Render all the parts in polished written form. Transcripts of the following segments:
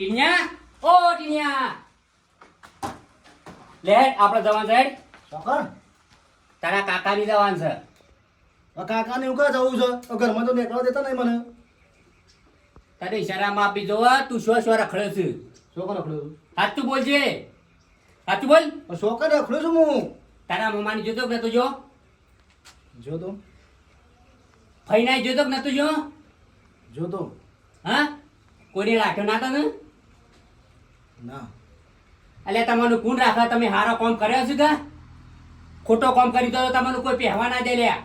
ટીનિયા ઓ ટીનિયા લે આપણે જવાન છે ચોકર તારા કાકાની જવાન છે કાકાને એવું ક્યાં જવું છે ઘરમાં તો નીકળવા દેતા નહીં મને તારે ઈશારામાં આપી જોવા તું શું રખડે છે ચોકર રખડ્યો સાચું બોલજે સાચું બોલ ચોકર રખડ્યો છું હું તારા મમ્માની જોતો કે નતો જો જો તો ફઈનાઈ જોતો કે નતો જો જો તો હા કોઈને રાખ્યો ના તને ના એટલે તમારું ગુણ રાખવા તમે હારો કામ કર્યો છે કે ખોટો કામ કરી તો તમને કોઈ પહેવા ના દે લ્યા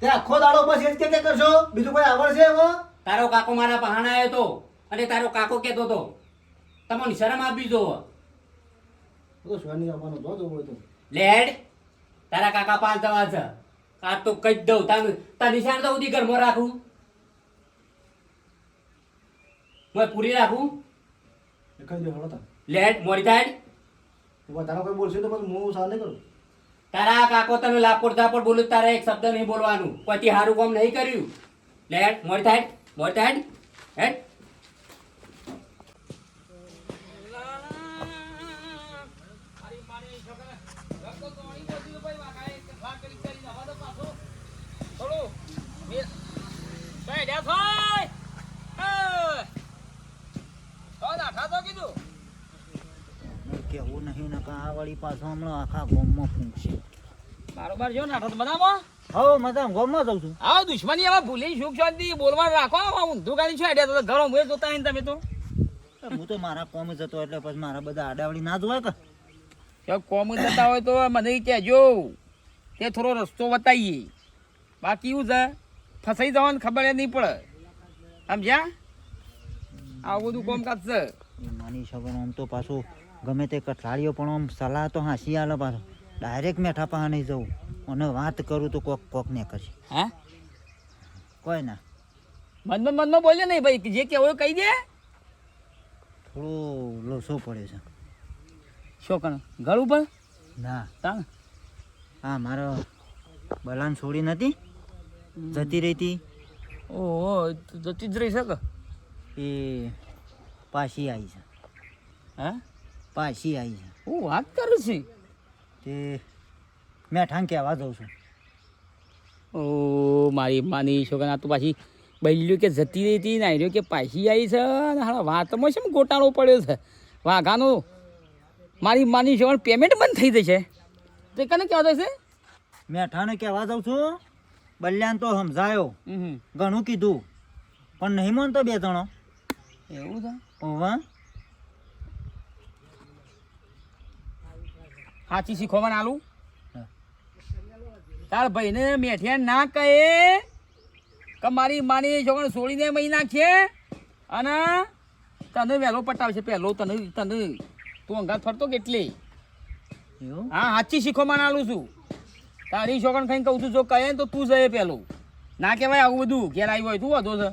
તે આખો દાડો બસ એ જ કે કરશો બીજું કોઈ આવડ છે એવો તારો કાકો મારા પહાણા આવ્યો તો અને તારો કાકો કહેતો તો તમને શરમ આપી જો તો સ્વાની આવવાનો જો હોય તો લેડ તારા કાકા પાંચ દવા છે આ તો કઈ જ દઉં તાર નિશાન તો ઉધી ઘરમાં રાખું હું પૂરી રાખું કઈ દે હળતા લેડ મોડી થાય તારા કોઈ બોલશે તો પછી હું સાર નહીં કરું તારા કાકો તને લાપોડ ધાપોડ બોલું તારે એક શબ્દ નહીં બોલવાનું પછી સારું કામ નહીં કર્યું લેડ મોડી થાય હેડ કેવું નહીં ને આ વળી પાછો હમણાં આખા ગોમમાં ફૂંકશે બારોબાર જો નાઠો બનાવો હવે મજા ગોમમાં જઉં છું આવો દુશ્મની એમાં ભૂલી સુખ શાંતિ બોલવાનું રાખો આમાં ઊંધું ગાડી છે તો ઘરો મુએ જોતા નહીં તમે તો હું તો મારા કોમ જતો એટલે પછી મારા બધા આડાવડી ના જોવાય કે જો કોમ જતા હોય તો મને કહેજો તે થોડો રસ્તો બતાવીએ બાકી એવું છે ફસાઈ જવાની ખબર નહીં પડે સમજ્યા આવું બધું કોમકાજ છે એ માની શકો આમ તો પાછું ગમે તે કઠલાળીઓ પણ આમ સલાહ તો હાંસી આલે પાછો ડાયરેક્ટ મેઠા પાસે નહીં જવું અને વાત કરું તો કોક ને કરશે હા કોઈ ના મનમાં બોલે નહીં ભાઈ જે કહેવું કહી દે થોડો લોસો પડે છે શું કણ ઘર ઉપર ના તાણ હા મારો બલાન છોડી નથી જતી રહી હતી ઓહો જતી જ રહી શકે એ પાછી આવી છે હા પાછી આવી છે હું વાત કરું છું તે મેઠાને કહેવા જઉં છું ઓ મારી માની છોકરા તો પાછી બૈલ્યું કે જતી રહી હતી નાયર્યો કે પાછી આવી છે અને હા વાતમાં છે ગોટાળો પડ્યો છે વાઘાનો મારી માની છોકરા પેમેન્ટ બંધ થઈ જશે તો કને કહેવા જશે મેઠાને કહેવા જાઉં છું બલ્યાને તો સમજાયો ઘણું કીધું પણ નહીં માનતો બે જણો એવું છે ઓવા સાચી શીખવવાનું આલું હા. તાર ભાઈને મેઠિયા ના કહે કે મારી માની છોકરાને છોડીને મહી નાખીએ અને તને વહેલો પટાવશે પહેલો તને તું અંગાત ફરતો કેટલી એવું હા સાચી શીખવવાનું આલું છું તારી છોકરાને ખાઈને કહું છું જો કહે ને તો તું જઈએ પહેલું ના કહેવાય આવું બધું ઘેર આવ્યું હોય તું વધો છે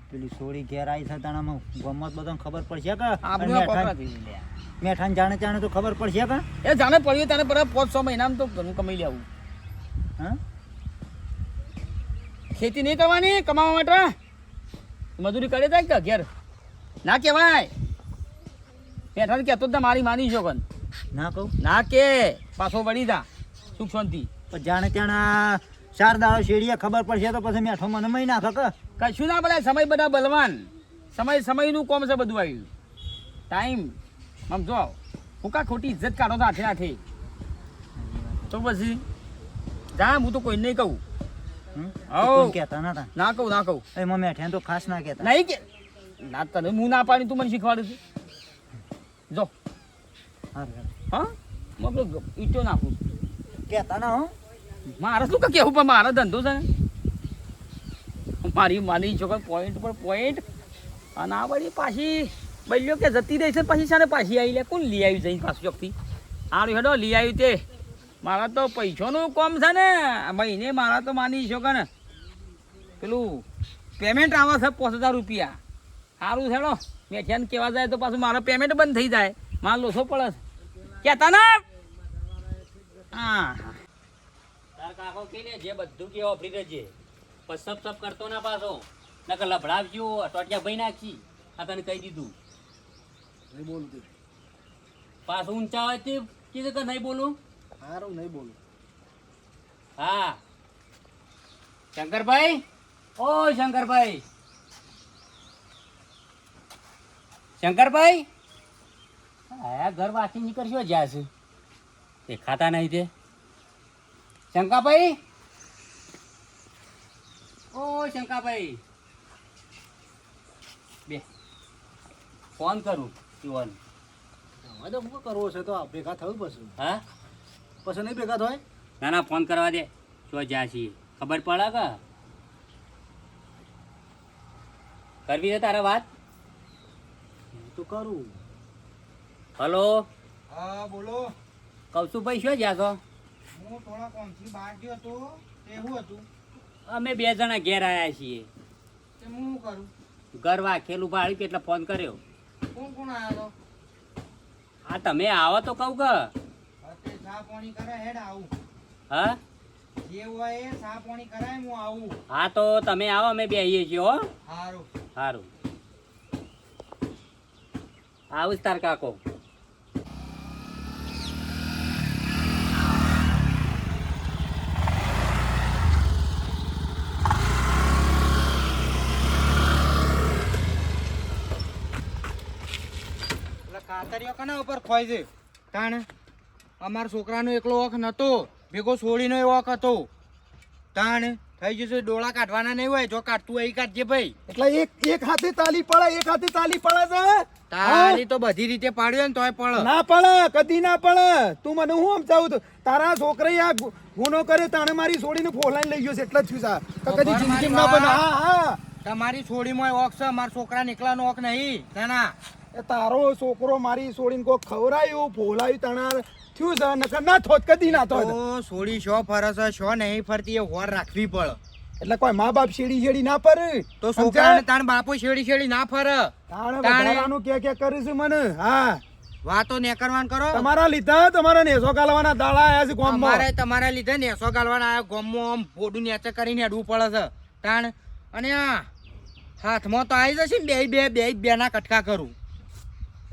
પેલી સોળી ઘેર આવી છે તાણામાં ગમત બધાને ખબર પડશે કે આપણું પકડા થઈ લે મેઠાને જાણે તો ખબર પડશે કે એ જાણે પડ્યું તારે પર 5-6 મહિનામાં તો ઘણું કમાઈ લેવું હા ખેતી નહીં કરવાની કમાવા માટે મજૂરી કરે જાય કે ઘેર ના કહેવાય બેઠા કહેતો જ મારી માની છો કન ના કહું ના કે પાછો વળી જા સુખ શાંતિ પણ જાણે ત્યાં ચાર દાડો શેડીએ ખબર પડશે તો પછી મેઠો મને મહી નાખે કે કશું ના બોલાય સમય બધા બલવાન સમયનું કોમ છે બધું આવ્યું ટાઈમ સમજો હું કા ખોટી ઇજ્જત કાઢો તો હાથે હાથે તો પછી જા હું તો કોઈ નહીં કહું તું કહેતા ના તા ના કહું એમાં મેઠાને તો ખાસ ના કહેતા નહીં કે ના તને હું ના પાડી તું મને શીખવાડે છે જો હા હું આપણો ઈટો નાખું કહેતા ના હો મારે શું કેવું પણ મારો ધંધો છે ને મારી માની છોકરા પોઈન્ટ પર પોઈન્ટ અને આ બધી પાછી બલ્યો કે જતી રહી છે પછી છે ને પાછી આવી લે કોણ લઈ આવ્યું જઈને પાછું ચોકથી આરું હેડો લઈ આવ્યું તે મારા તો પૈસાનું કામ છે ને મહિને મારા તો માની છોકરા ને પેલું પેમેન્ટ આવે છે 5000 રૂપિયા સારું હેડો મેઠિયાને કહેવા જાય તો પાછું મારો પેમેન્ટ બંધ થઈ જાય મારો લોસો પડે કહેતા ના હા તાર કાકો કે ને જે બધું કે ઓફરી દેજે સપ કરતો ના પાછો નકર લભડાવજો ટોટિયા ભાઈ નાખી આ તને કહી દીધું નહીં બોલું તે પાછું ઊંચા હોય તે કીધું કે નહીં બોલું. સારું નહીં બોલું. હા શંકરભાઈ, ઓ શંકરભાઈ, શંકરભાઈ, આ ઘર વાંચી નીકળશો જ્યાં છે દેખાતા નહીં તે. શંકાભાઈ, ઓ શંકાભાઈ, બે ફોન કરું જીવન. હવે તો શું કરવો છે તો ભેગા થયું પછી. હા પછી નહીં ભેગા થાય. ના ના ફોન કરવા દે. શું જ્યાં છીએ ખબર પડે કે કરવી છે તારે વાત? તો કરું. હલો હા બોલો. કૌશુભાઈ શું જ્યાં છો? હું થોડા કોમથી બહાર ગયો હતો. એવું હતું અમે 2 જણા ઘેર આવ્યા છીએ. તે હું કરું? ઘર વાંખેલું ભાડ્યું એટલે ફોન કર્યો. કોણ કોણ આવ્યો હા તમે આવો તો કહું કે. તે ચા પાણી કરે હેડ આવું. હા જે હોય એ ચા પાણી કરાય હું આવું. હા તો તમે આવો, અમે બેસીએ છીએ. હો સારું. સારું આવું જ તાર કાકો. કાતરીઓ કના ઉપર ખોય છે તાણ? અમારા છોકરાનો એકલો વખ નતો, ભેગો છોડીનો વખ હતો. તાણ થઈ જશે. ડોળા કાઢવાના નહીં હોય, જો કાઢતું હોય એ કાઢજે ભાઈ. એટલે એક હાથે તાલી પડે, એક હાથે તાલી પડે છે. તાલી તો બધી રીતે પાડ્યો ને તોય પડે. ના પડે, કદી ના પડે. તું મને હું સમજાવું તો તારા છોકરાએ આ ગુનો કરે તાણે મારી છોડીને ફોલાઈને લઈ ગયો છે એટલે જ થયું છે. કદી જિંદગી ના બને. હા હા તમારી છોડીમાં વખ છે, મારા છોકરા નીકળાનો વખ નહીં. ના એ તારો છોકરો મારી છોડીને કોક ખવરાયું ફોલાયું તાણા થયું છે. નકર ના થોત, કદી ના થોત. તો છોડી શો ફરે છે શો નહીં ફરતી એ હોર રાખવી પડે. એટલે કોઈ મા બાપ શેડી ના પર તો છોકરાને તાણ બાપુ શેડી ના ફરે. તાણે તાણે. વધારાનું કે કરે છે મને. હા વાતો ને કરવાન કરો. તમારા લીધા તમારા નેસો કાલવાના દાડા આયા છે ગામમાં. અમારે તમારા લીધે નેસો ગાલવાના આયા ગોમમાં આમ ફોડું નેચે કરીને હેડવું પડે છે તાણ. અને આ હાથમાં તો આવી જશે ને બે ના કટકા કરું.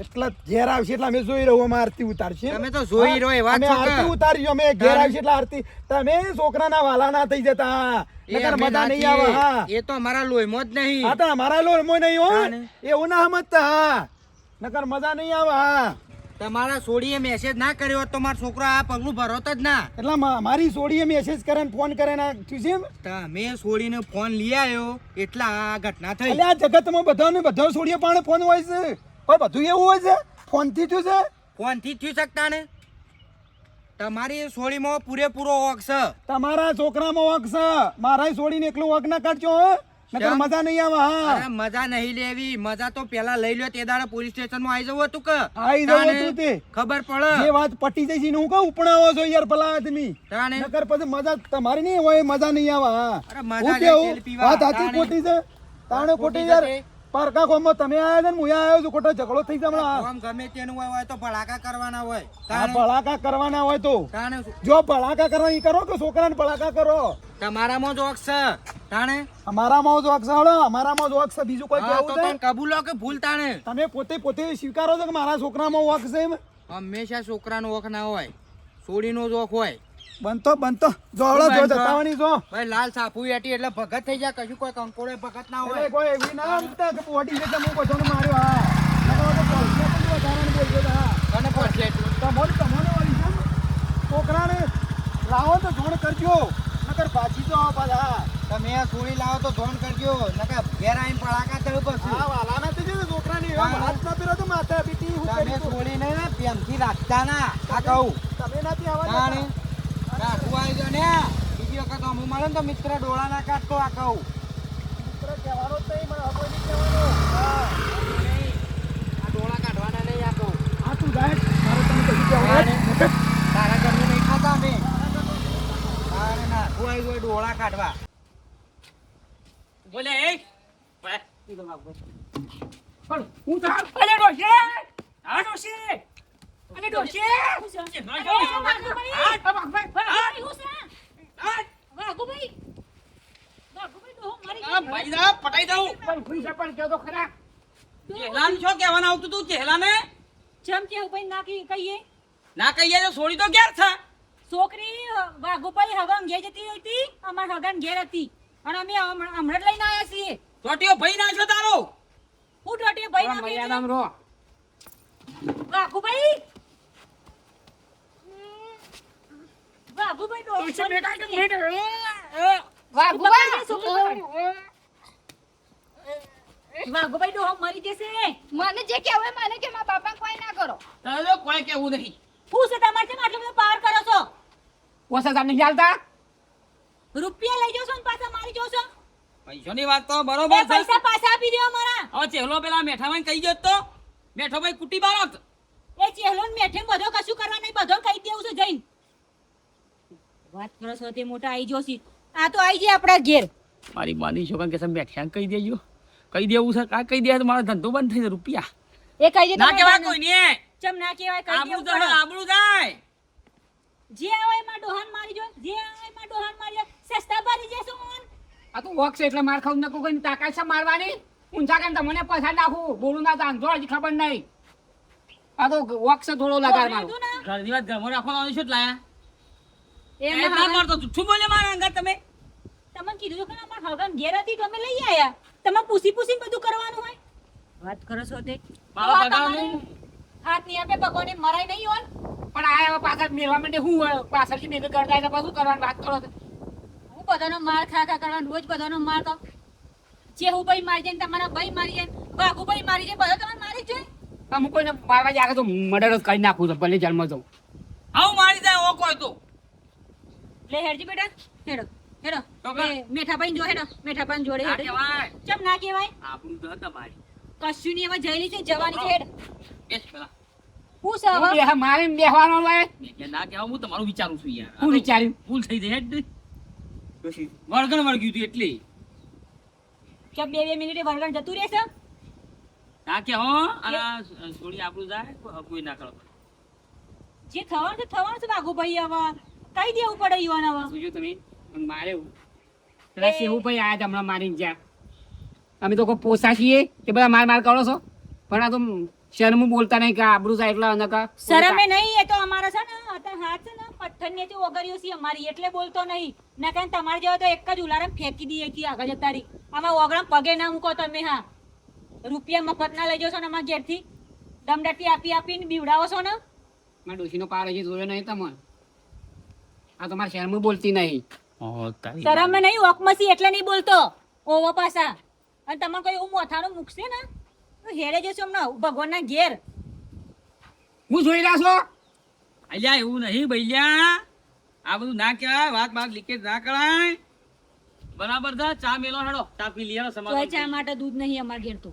એટલા ઘેર આવશે એટલે અમે જોઈ રહ્યો. અમે આરતી ઉતારશે. તમે તો જોઈ રહ્યો એ વાત અમે છો કે? આરતી ઉતારી અમે ઘેર આવશે એટલે આરતી. તમે છોકરાના વાલા ના થઈ જતા. એ નકર અમે મજા ના નહીં આવે. છીએ. હા એ તો અમારા લોહીમાં જ નહીં. હા તો અમારા લોહીમાં નહીં હો. તાને. એવું ના સમજતા. હા નકર મજા નહીં આવે. હા તમારા છોડીએ મેસેજ ના કર્યો હોત તો મારો છોકરો આ પગલું ભરોત જ ના. એટલે મારી છોડીએ મેસેજ કરે ને ફોન કરે ને થયું છે એમ. તમે છોડીને ફોન લઈ આવ્યો એટલે આ ઘટના થઈ. એટલે આ જગતમાં બધા છોડીએ પણ ફોન હોય છે. પણ બધું એવું હોય છે ફોન થી થયું છે. ફોન થી થયું શકતા ને. તમારી છોડીમાં પૂરેપૂરો વોક છે. તમારા છોકરામાં વક છે. મારા છોડીને એકલું વક ના કાઢજો. હો નકર કેમ? મજા નહીં આવે. હા અરે મજા નહીં લેવી. મજા તો પેલા લઈ લ્યો તે દાડે પોલીસ સ્ટેશન માં આવી જવું હતું કે આવી જવું તાણે હતું તે. ખબર જે પડે વાત પટી જઈ છે ને હું કહું ઉપણાવો છો યાર ભલા આદમી. તાણે. નકર પછી મજા તમારી નહીં હોય, મજા નહીં આવે. હા અરે મજા હું લે કેવું? તેલ પીવા. વાત સાચી તાણે. ખોટી છે. તાણે વાત ખોટી ખોટી યાર. છે. પારકા ગામમાં તમે આયા છો ને હું આવ્યો છું. ખોટો ઝઘડો થઈ જાય હમણાં. આમ ગમે તેનું હોય તો ભડાકા કરવાના હોય. આ તાણે. ભડાકા કરવાના હોય તો તાણે જો ભડાકા કરવા ઈ કરો કે છોકરાને ભડાકા કરો. તમારામાં જ વોક છે. તાણે. અમારામાં જો અક્ષર હળો, અમારામાં જો અક્ષર બીજું કોઈ હા, તો કહેવું તને કબૂલો કે ભૂલ તાણે. છે? તમે પોતે સ્વીકારો છો કે મારા છોકરામાં વોક છે એમ? હંમેશા છોકરાનો વોક ના હોય, છોડીનો જ વોક હોય. બનતો જો હળો જો બનતો? જતાવાની જો. ભાઈ લાલ સાપુ એટી એટલે ભગત થઈ જાય. કશું કોઈ કંકોડે ભગત ના એટલે હોય. કોઈ એવી ના સમજતા કે પોટી છે એટલે હું બધાને માર્યો. હા નકર તો પોલીસને પણ વધારાને બોલજો તો. હા તને પડશે એટલું. તમને વળી છે ને? છોકરાને લાવો તો જોણ કરજો. નકર પાછી તો આવો પાછા. હા તમે આ છોડી લાવો તો ધોન કરજો. નકર ઘેર આવીને પડાકા થયું પછી. હા વાલાના તો છે ને છોકરાને એવા હા. હાથ ના પહેરો તો માથા પીટી હું તમે કરી તું. છોડીને પ્રેમથી રાખતા ના. આ કહું. તમે નથી આવવા તાણે. દેતા. રાખવું આવી ગયો ને. બીજી વખત અમુક મળે ને તો મિત્ર ડોળા ના કાઢતો. આ કહું. મિત્ર કહેવાનો જ નહીં, મને કોઈ નહીં કહેવાનો. હા આ ડોળા કાઢવાના નહીં. આ કહું. આ તું જાય મારે તમે કશું કહેવાનું નથી. તારા ઘરનું નહીં ખાતા અમે. તારે ના. હું આવી ગયો ડોળા કાઢવા. બોલે એ પણ હું તો અલે ડોશે આ ડોશે અલે ડોશે પટાઈ દઉં પણ ખરા ચહેલાને શું કહેવાનું આવતું તું ચહેલાને ચમ કેવું ભાઈ ના કહીએ ના કહીએ તો છોડી તો ક્યાં છે છોકરી વાઘુભાઈ હગન ઘેર જતી હતી અમાર હગન ઘેર હતી અને અમે હમણાં જ લઈને આવ્યા છીએ ચોટીઓ ભાઈ નાખ્યો તારો હું ટોટી ભાઈ ના મર્યાદામ રો વાઘુભાઈ વાઘુભાઈ વાઘુભાઈ ડોહો મરી જશે મને જે કહેવાય મને કે મારા બાપા કોઈ ના કરો તારે તો કોઈ કહેવું નહીં હું છે તમારે કેમ આટલો બધો પાર કરો છો ઓછા તમને ચાલતા રૂપિયા લઈ જાવ છો ને પાછા મારી જાવ છો પૈસાની વાત તો એ બરોબર છે પૈસા પાછા આપી દો મારા હવે ચહેલો પેલા મેઠામાં કહી ગયો તો મેઠો ભાઈ કુટી બારત એ ચેહલો ને મેઠે બધો કશું કરવા નહીં બધો કહી દેવું છે જઈને વાત કરો છો તે મોટા આઈ જોશી આ તો આઈ જાય આપણા ઘેર મારી માની છોકરા કે મેઠિયા કહી દેજો કહી દેવું છે કા કહી દે તો મારો ધંધો બંધ થઈ જાય રૂપિયા એ કહી દે ના કહેવાય કોઈ ને ચમ ના કહેવાય કહી આબરૂ દેવું જાય પડે. આબરૂ જાય જે આવે એમાં ડોહાન મારી જો જે આવે એમાં ડોહાન મારી જો સસ્તા ભરી જશો મન આ તો વોક છે એટલે માર ખાવું નકો કોઈ તાકાત છે મારવાની ઊંચા કરીને તમને પછાડ નાખું બોલું ના જાણ જો હજી ખબર નહીં આ તો વોક છે થોડો લગાડ મારો કીધું ને ઘરની વાત ઘરમાં રાખવાનો શું લાયા એ એ ના મારતો તું બોલે મારા અંગત તમે તમને કીધું કે અમાર હગન ઘેર હતી તો અમે લઈ આયા તમે પૂછીને બધું કરવાનું હોય વાત કરો છો તે મારો તો આ પગાર તમારે નહીં. હાથ ની આપે ભગવાને મરાય નહીં હોય પણ આ હવે પાછળ મેળવા માટે હું પાછળથી મેળ કરતા એટલે પાછું કરવાની વાત કરો છો. હું બધાનો માર ખા કરવાનો રોજ બધાનો માર ખાવ જે હું ભાઈ મારી જાય ને તમારા ભાઈ મારી જાય બાગુ ભાઈ મારી જાય બધા તમારે મારી જ જાય અમુક કોઈને મારવા જાય તો મર્ડર જ કરી નાખું છું ભલે જન્મ જાઉં આવું મારી જાય ઓ કોઈ તો લે હેડજી બેટા હેડો હેડો તો કર. એ મેઠાભાઈ જો હેડો મેઠાભાઈ જોડે ના હેડો કહેવાય ચમ ના કહેવાય આપણું તો તમારી કશું નહીં એમાં જયેલી છે જવાની છે હેડ બેસ પેલા હું છે હું હવે મારીને બેહવાનો હોય મેં કે ના કહેવા હું તમારું વિચારું છું યાર હું વિચાર્યું ભૂલ થઈ જાય હેડ વળગણ વળગ્યું હતું એટલે કે બે મિનિટે વળગણ જતું રહેશે ના કે હો અને થોડી આપણું જાય કોઈ ના કરો જે થવાનું છે બાગુ ભાઈ હવે કઈ દેવું પડે યુવાન હવે જોજો તમે મને મારે પેલા શેહુ ભાઈ આયા હતા હમણાં મારીને જ્યાં અમે તો કોઈ પોસા છીએ તે બધા માર કરો છો પણ આ તો શરમું બોલતા નહીં કે આબરૂ જાય એટલે નકા શરમે નહીં એ તો અમારા છે ને અત્યારે હાથ છે ને પથ્થર ને ઓગળ્યો છે અમારી એટલે બોલતો નહીં ના કારણ તમારે જેવા તો એક જ ઉલારામ ફેંકી દઈએ કે આગળ જતા રહી આમાં ઓગળામ પગે ના મૂકો તમે હા રૂપિયા મફત ના લઈ જશો ને અમારા ઘેરથી દમદાટી આપીને બીવડાવો છો ને મારા ડોશીનો પાર હજી જોયો નહીં તમને આ તો મારા શરમું બોલતી નહીં શરમે નહીં ઓકમસી એટલે નહીં બોલતો ઓવો પાછા અને તમને કોઈ એવું મોથાનું મૂકશે ને તો હેડે જશો હમણાં ભગવાનના ઘેર હું જોઈ રહ્યા છો અલ્યા એવું નહીં ભૈયા આ બધું ના કહેવાય વાત લીકેજ ના કરાય બરાબર છે ચા મેલો હેડો ચા પી લીએ તોય સમાધાન ચા માટે દૂધ નહીં અમારા ઘેર તો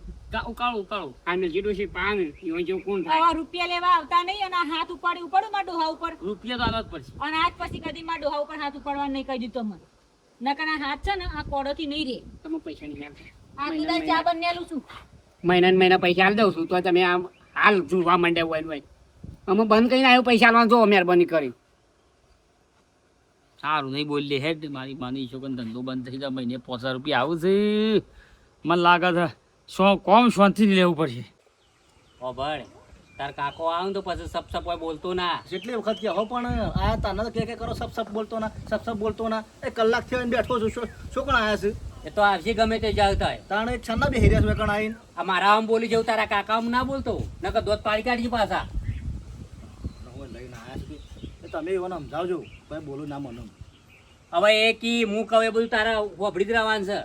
ઉકાળો આ નજી ડોશી પાન ઈવન જેવું કોણ થાય આવા રૂપિયા લેવા આવતા નહીં અને આ હાથ ઉપાડું મારા ડોહા ઉપર રૂપિયા તો આલો જ પડશે અને આજ પછી કદી મારા ડોહા ઉપર હાથ ઉપાડવા નહીં કહી દીધું મને નકર આ હાથ છે ને આ કોડોથી નહીં રે તમે પૈસા નહીં આપતા આ કદાચ ચા બનેલું છું મહિના ને મહિના પૈસા આલી દઉં છું તો તમે આમ હાલ જોવા માંડ્યા હોય અમે બંધ કરીને આવ્યું પૈસા આલવાનું જો મહેરબાની કરી સારું નહીં બોલી હેડ મારી માની છોકન ધંધો બંધ થઈ જાય મહિને 500 રૂપિયા આવું છે મને લાગે છે કોમ શાંતિથી લેવું પડશે ઓ ભળ તાર કાકો આવે ને તો પછી સપ હોય બોલતો ના જેટલી વખત કે હો પણ આયા તાને તો કે કરો સપ બોલતો ના એ કલાક થયો બેઠો છું શું કોણ આયા છે એ તો આવશે ગમે તે જાવ થાય તાણે એક છન્ના બેહી રહ્યા છે કણ આવીને આ મારા આમ બોલી જવું તારા કાકા આમ ના બોલતો નકર દોત પાડી કાઢી પાછા હવે લઈને આયા છે એ તમે એવાને સમજાવજો ભાઈ બોલું ના મને હવે એ કી હું કહું એ બધું તારા વભડી જ રહેવાનું છે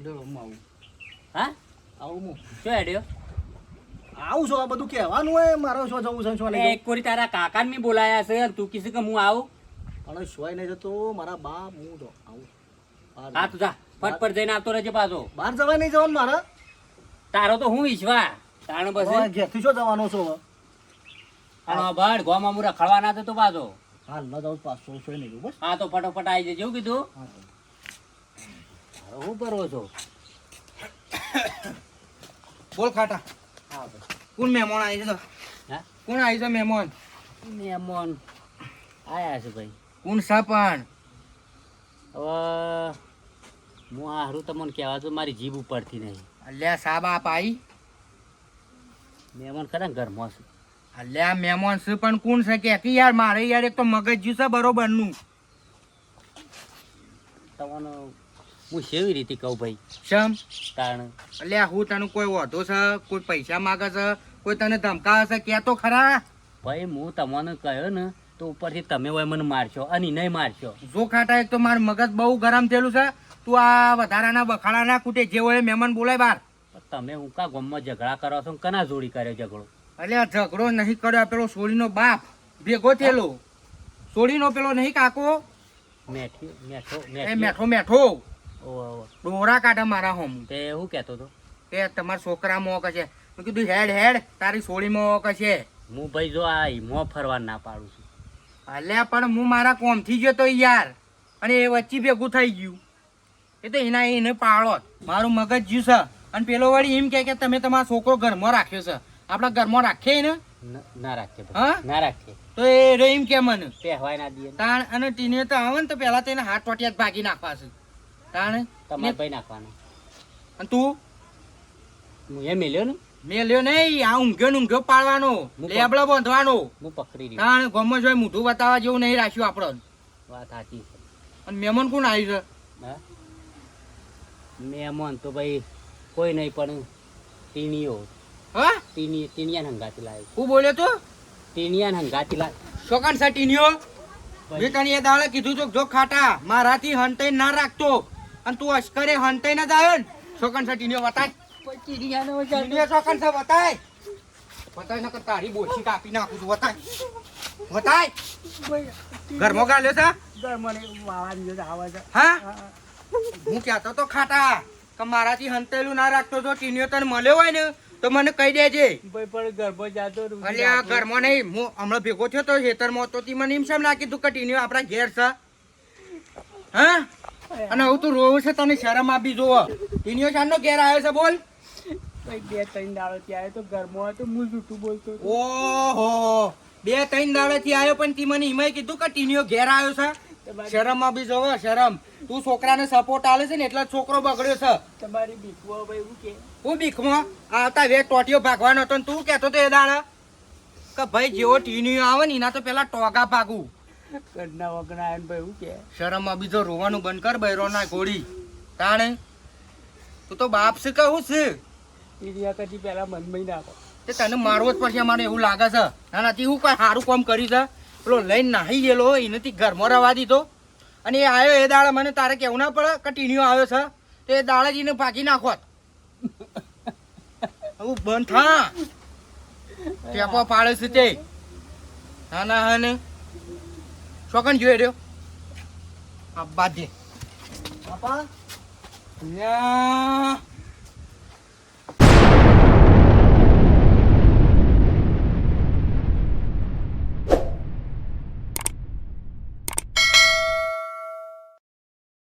જો હું આવું હા આવું હું શું હેડ્યો આવું છો આ બધું કહેવાનું હોય મારો શું જવું છે શું અરે નહીં એક કોરી તારા કાકાને મેં બોલાયા છે અને તું કીધું કે હું આવું પણ સોય નહીં જતો મારા બા હું તો આવું હા તું જા ફટફટ જઈને આવતો રહેજે પાછો બહાર જવાય નહીં જવાનું મારે તારો તો હું ઈશ્વા તાણ હવે પછી ઘેરથી શું જવાનો છો હવે અને ભડ ગોમાં હું રખડવા ના તો પાછો હાલ ન જાઉં 500 સોય નહીં જવું બસ હા તો ફટોફટ આવી જજો કીધું હા તો. તારો હું કરો છો બોલ ખાટા કોણ મહેમાન આવી છે હા કોણ આવી છે મહેમાન મહેમાન આયા છે ભાઈ કોણ સાપણ હવે હું આ હારું તમને કહેવા તો મારી જીભ ઉપડતી નહીં અલ્યા સા બાપ આવી મહેમાન ખરા ને ઘરમાં છે. અલ્યા મહેમાન છે પણ કોણ છે કે યાર મારે યાર એક તો મગજ જ્યું છે બરોબરનું. તમને હું કેવી રીતે કહું ભાઈ? શમ કારણ અલ્યા હું તને કોઈ વધો છે, કોઈ પૈસા માગે છે, કોઈ તને ધમકાવે છે, કે તો ખરા. ભાઈ હું તમને કહ્યો ને તો ઉપરથી તમે હોય મને મારશો અને નહીં મારશો. જો ખાટા એક તો મારું મગજ બહુ ગરમ થયેલું છે. તું આ વધારાના બખાડાના કુટે જે હોય મહેમાન બોલાય બાર. તમે હું કા ગામમાં ઝઘડા કરો છો? કના જોડી કર્યો ઝઘડો? અલ્યા ઝઘડો નહીં કર્યો, પેલો સોળીનો બાપ ભેગો થયેલો. સોળીનો પેલો નહીં કાકો, મેઠી મેઠો એ મેઠો મેઠો ઓહો. ડોરા કાઢે મારા હોમ. તે શું કહેતો હતો? કે તમારા છોકરા મોક છે. મેં કીધું હેડ હેડ તારી સોળી મોક છે. હું ભાઈ જો આ હિમો ફરવા ના પાડું છું. અલ્યા પણ હું મારા કોમથી જતો યાર, અને એ વચ્ચે ભેગું થઈ ગયું. એ તો એના એને પાળો મારું મગજ જ્યું છે. અને પેલો વળી એમ કે તમે તમારો છોકરો ઘરમાં રાખ્યો છે. આપણા ઘરમાં રાખીએ ને? ના રાખે હા? ભાઈ, ના રાખે. તો એ રે એમ કે મને પહેવાય ના દે. તાણ અને ટીને તો આવે ને તો પેલા તેને હાથ ટોટિયા જ ભાગી નાખવા છે. તાણ તમારે ભાઈ નાખવાનો. અને તું હું એ મેલ્યો ને, મેલ્યો નહીં, આ ઊંઘ્યો ને ઊંઘ્યો પાડવાનો, લેબડો બાંધવાનો. હું પકડી રહ્યો. તાણ ગમો જોઈ મોઢું બતાવવા જેવું નહીં રાખ્યું આપણને. વાત સાચી છે. અને મહેમાન કોણ આવ્યું છે? હા? મહેમાન તો ભાઈ કોઈ નહીં પણ ટીણીઓ. હા ટીણિયાને હંગાતી લાવ્યો. હું બોલ્યો તું? ટીણિયાને હંગાતી લાવ્યો. શોકન છે ટીનિયો? મેં તને એ દાડે કીધું તું જો ખાટા મારાથી હંતાઈ ના રાખતો, અને તું અશ્કરે હંતાઈ ના જાય ને. શોકન છે ટીનિયો બતાય. ટીનિયો શોકન છે બતાય. બતાય નકર તારી બોછી કાપી નાખું છું. બતાય બતાય. ઘરમાં ગાલ્યો છે? હા હું કહેતો તો ખાટા કે મારાથી હંતાયેલું ના રાખતો. જો ટીનિયો તને મળ્યો હોય ને તો મને કહી દેજે. અલ્યા ઘરમાં નહીં, હું હમણાં ભેગો થયો તો ખેતરમાં તો મને એમ શેમ ના કીધું કે ટીનિયો આપણા ઘેર છે? હા? અને હું તું રોવું છે, તને શરમ આપી જોવો. ટીનિયો શાનનો ઘેર આવ્યો છે બોલ? ઓહો 2-3 દાડાથી આવ્યો પણ તી મને એમાંય કીધું કે ટીનિયો ઘેર આવ્યો છે? શરમ આપી જોવો, શરમ. તું છોકરાને સપોર્ટ આલે છે ને એટલે જ છોકરો બગડ્યો છે. તમારી બીકવા ભાઈ હું કે હું બીકમાં આવતા વે ટોટીઓ ભાગવાનો હતો ને તું કહેતો તો એ દાડા કે ભાઈ જેવો ટીનિયો આવે ને એના તો પેલા ટોગા ભાગું. ઘરના વગણા આવીને ભાઈ હું કે શરમ આપી જો, રોવાનું બંધ કર બૈરો ના ઘોડી. તાણે તું તો બાપ છે કહું છે. ટીણિયા કદી પહેલા મનમાં નાખો. તે તને મારવો જ પડશે મને એવું લાગે છે. નાનાથી હું કઈ સારું કામ કરી છે? પેલો લઈને નાહી ગયેલો એનાથી ઘરમાં રવા દીધો, અને એ આવ્યો એ દાડે મને તારે કેવું ના પડે કે ટીનિયો આવ્યો છે? તો એ દાડે જ એને ભાગી નાખોત. હું બંધ થા ટેપો પાડે છે તે. ના ના હા ને શોકન જોઈ રહ્યો આ બાધે બાપા ન્યા